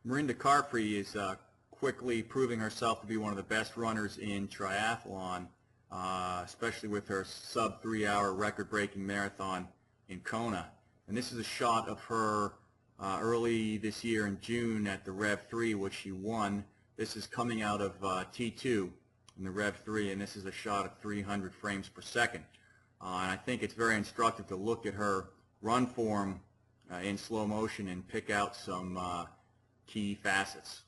Mirinda Carfrae is quickly proving herself to be one of the best runners in triathlon, especially with her sub 3-hour record-breaking marathon in Kona. And this is a shot of her early this year in June at the Rev 3, which she won. This is coming out of T2 in the Rev 3, and this is a shot of 300 frames per second. And I think it's very instructive to look at her run form in slow motion and pick out some key facets.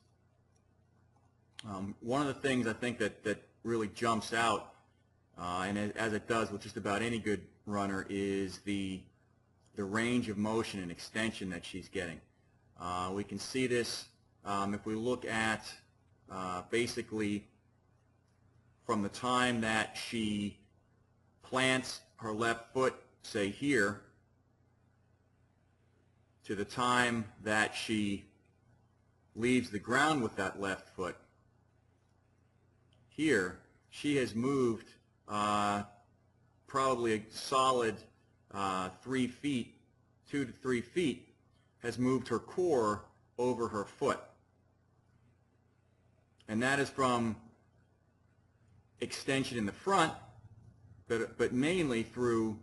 One of the things I think that really jumps out, and as it does with just about any good runner, is the range of motion and extension that she's getting. We can see this if we look at basically from the time that she plants her left foot, say here, to the time that she leaves the ground with that left foot here, she has moved probably a solid 3 feet, 2 to 3 feet, has moved her core over her foot. And that is from extension in the front, but mainly through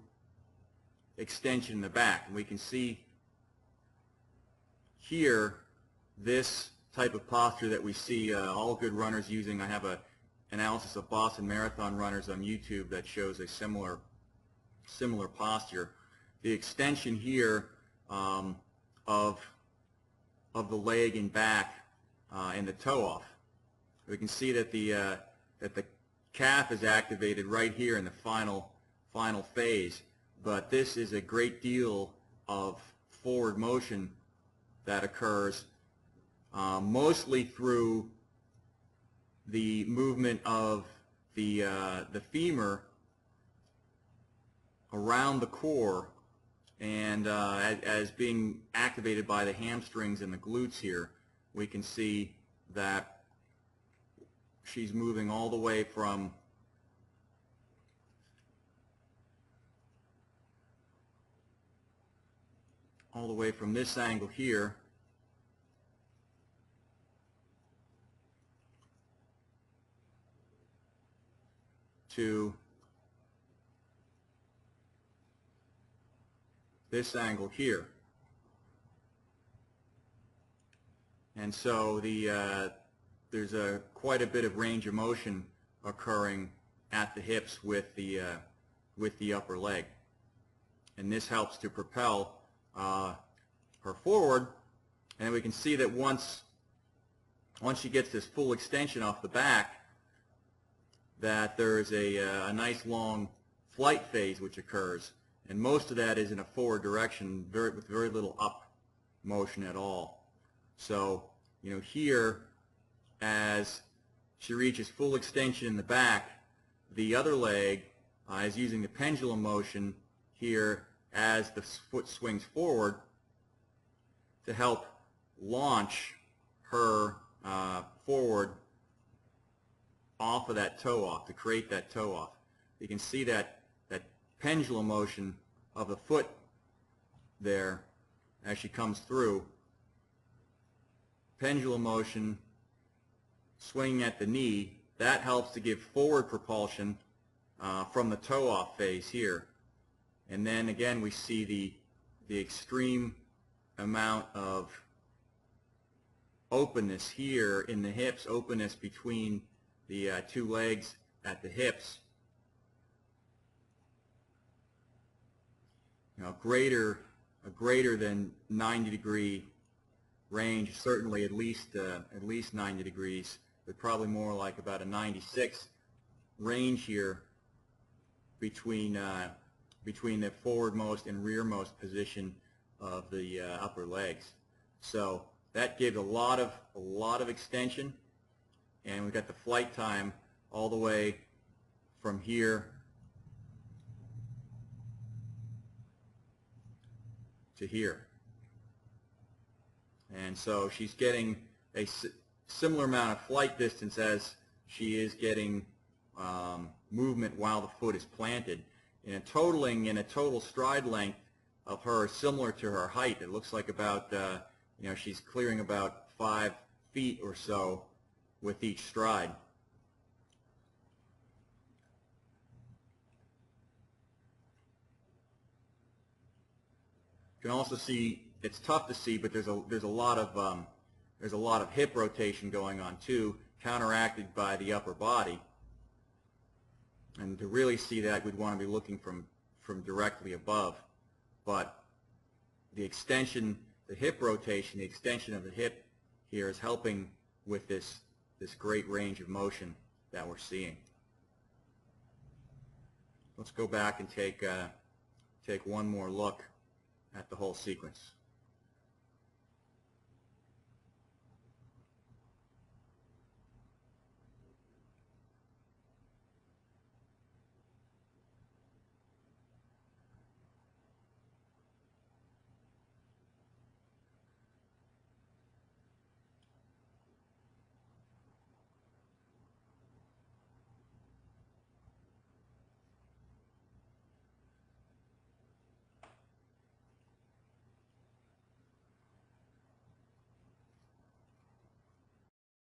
extension in the back. And we can see here this type of posture that we see all good runners using. I have an analysis of Boston Marathon runners on YouTube that shows a similar posture. The extension here of the leg and back and the toe off. We can see that the calf is activated right here in the final phase, but this is a great deal of forward motion that occurs mostly through the movement of the femur around the core, and as being activated by the hamstrings and the glutes here. We can see that she's moving all the way from this angle here to this angle here. And so there's quite a bit of range of motion occurring at the hips with the upper leg, and this helps to propel her forward. And we can see that once she gets this full extension off the back, that there's a nice long flight phase which occurs, and most of that is in a forward direction, with very little up motion at all. So, you know, here, as she reaches full extension in the back, the other leg is using the pendulum motion here as the foot swings forward to help launch her forward off of that toe off, to create that toe off. You can see that pendulum motion of the foot there as she comes through. Pendulum motion, swinging at the knee, that helps to give forward propulsion from the toe off phase here. And then again we see the extreme amount of openness here in the hips, openness between the two legs at the hips. You know, a greater than 90-degree range, certainly at least 90 degrees, but probably more like about a 96 range here between the forwardmost and rearmost position of the upper legs. So that gives a lot of extension, and we've got the flight time all the way from here to here. And so she's getting a similar amount of flight distance as she is getting movement while the foot is planted. In a total stride length of her similar to her height. It looks like about You know, she's clearing about 5 feet or so with each stride. You can also see, it's tough to see, but there's a lot of hip rotation going on too, counteracted by the upper body. And to really see that, we'd want to be looking from directly above. But the extension, the hip rotation, the extension of the hip here is helping with this great range of motion that we're seeing. Let's go back and take one more look at the whole sequence.